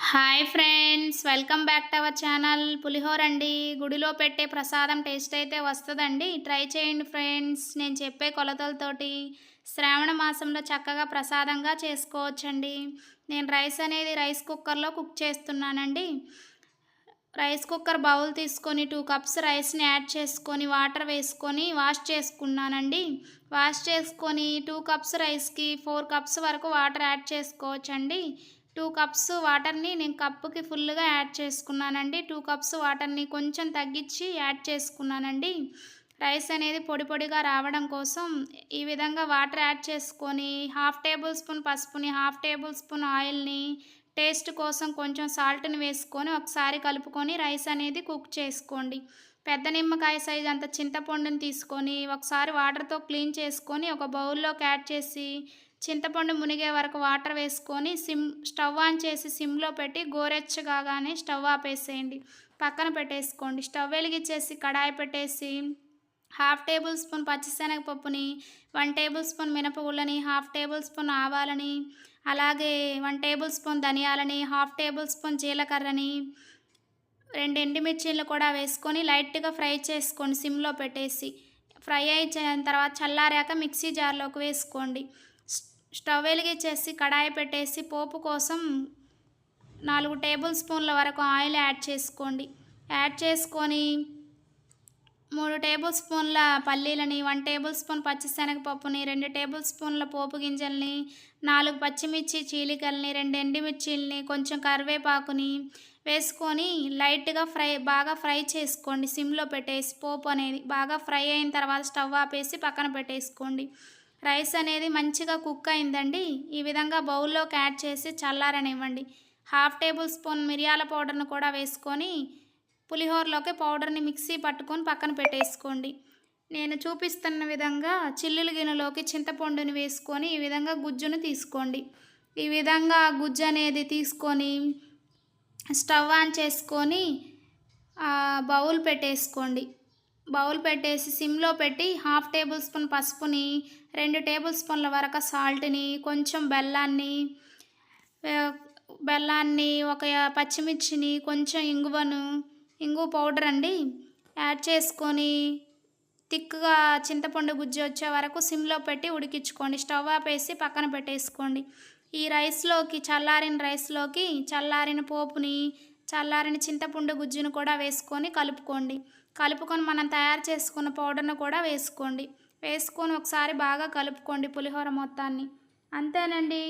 Hi friends, welcome back to our channel. Pulihora అండి. గుడిలో పెట్టే ప్రసాదం టేస్ట్ అయితే వస్తుందండి. ట్రై చేయండి ఫ్రెండ్స్. నేను చెప్పే కొలతలతోటి శ్రావణ మాసంలో చక్కగా ప్రసాదంగా చేసుకోవచ్చండి. నేను రైస్ కుక్కర్లో కుక్ చేస్తున్నానండి. రైస్ కుక్కర్ బౌల్ తీసుకొని 2 కప్స్ రైస్ని యాడ్ చేసుకొని వాటర్ వేసుకొని వాష్ చేసుకున్నానండి. వాష్ చేసుకొని 2 కప్స్ రైస్కి 4 కప్స్ వరకు వాటర్ యాడ్ చేసుకోవచ్చండి. 2 కప్స్ వాటర్ని నేను కప్పుకి ఫుల్గా యాడ్ చేసుకున్నానండి. 2 కప్స్ వాటర్ని కొంచెం తగ్గించి యాడ్ చేసుకున్నానండి. రైస్ అనేది పొడి పొడిగా రావడం కోసం ఈ విధంగా వాటర్ యాడ్ చేసుకొని 1/2 టేబుల్ స్పూన్ పసుపుని, 1/2 టేబుల్ స్పూన్ ఆయిల్ని, టేస్ట్ కోసం కొంచెం సాల్ట్ని వేసుకొని ఒకసారి కలుపుకొని రైస్ అనేది కుక్ చేసుకోండి. పెద్ద నిమ్మకాయ సైజ్ అంత చింతపండుని తీసుకొని ఒకసారి వాటర్తో క్లీన్ చేసుకొని ఒక బౌల్లోకి యాడ్ చేసి చింతపండు మునిగే వరకు వాటర్ వేసుకొని స్టవ్ ఆన్ చేసి సిమ్లో పెట్టి గోరెచ్చగానే స్టవ్ ఆపేసేయండి. పక్కన పెట్టేసుకోండి. స్టవ్ వెలిగించేసి కడాయి పెట్టేసి 1/2 టేబుల్ స్పూన్ పచ్చిశనగపప్పుని, 1 టేబుల్ స్పూన్ మినపగుళ్ళని, 1/2 టేబుల్ స్పూన్ ఆవాలని, అలాగే 1 టేబుల్ స్పూన్ ధనియాలని, 1/2 టేబుల్ స్పూన్ జీలకర్రని, 2 ఎండుమిర్చీలు కూడా వేసుకొని లైట్గా ఫ్రై చేసుకోండి సిమ్లో పెట్టేసి. ఫ్రై అయిన తర్వాత చల్లారాక మిక్సీ జార్లోకి వేసుకోండి. స్టవ్ వెలిగించేసి కడాయి పెట్టేసి పోపు కోసం 4 టేబుల్ స్పూన్ల వరకు ఆయిల్ యాడ్ చేసుకోండి. యాడ్ చేసుకొని 3 టేబుల్ స్పూన్ల పల్లీలని, 1 టేబుల్ స్పూన్ పచ్చిశనగపప్పుని, 2 టేబుల్ స్పూన్ల పోపు గింజల్ని, 4 పచ్చిమిర్చి చీలికల్ని, 2 ఎండుమిర్చీలని, కొంచెం కరివేపాకుని వేసుకొని లైట్గా బాగా ఫ్రై చేసుకోండి సిమ్లో పెట్టేసి. పోపు అనేది బాగా ఫ్రై అయిన తర్వాత స్టవ్ ఆపేసి పక్కన పెట్టేసుకోండి. రైస్ అనేది మంచిగా కుక్ అయిందండి. ఈ విధంగా బౌల్లోకి యాడ్ చేసి చల్లారనివ్వండి. 1/2 టేబుల్ స్పూన్ మిరియాల పౌడర్ను కూడా వేసుకొని పులిహోరలోకి పౌడర్ని మిక్సీ పట్టుకొని పక్కన పెట్టేసుకోండి. నేను చూపిస్తున్న విధంగా చిల్లుల గిన్నెలోకి చింతపండుని వేసుకొని ఈ విధంగా గుజ్జును తీసుకోండి. ఈ విధంగా గుజ్జు అనేది తీసుకొని స్టవ్ ఆన్ చేసుకొని బౌల్ పెట్టేసుకోండి. బౌల్ పెట్టేసి సిమ్లో పెట్టి 1/2 టేబుల్ స్పూన్ పసుపుని, 2 టేబుల్ స్పూన్ల వరకు సాల్ట్ని, కొంచెం బెల్లాన్ని, ఒక పచ్చిమిర్చిని, కొంచెం ఇంగువ పౌడర్ అండి యాడ్ చేసుకొని థిక్గా చింతపండు గుజ్జు వచ్చే వరకు సిమ్లో పెట్టి ఉడికించుకోండి. స్టవ్ ఆపేసి పక్కన పెట్టేసుకోండి. ఈ చల్లారిన పోపుని, చల్లారిన చింతపండు గుజ్జును కూడా వేసుకొని కలుపుకొని మనం తయారు చేసుకున్న పౌడర్ను కూడా వేసుకొని ఒకసారి బాగా కలుపుకోండి పులిహోర మొత్తాన్ని. అంతేనండి,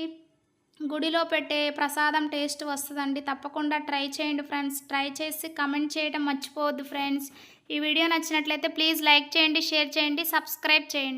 గుడిలో పెట్టే ప్రసాదం టేస్ట్ వస్తుందండి. తప్పకుండా ట్రై చేయండి ఫ్రెండ్స్. ట్రై చేసి కమెంట్ చేయడం మర్చిపోవద్దు ఫ్రెండ్స్. ఈ వీడియో నచ్చినట్లయితే ప్లీజ్ లైక్ చేయండి, షేర్ చేయండి, సబ్స్క్రైబ్ చేయండి.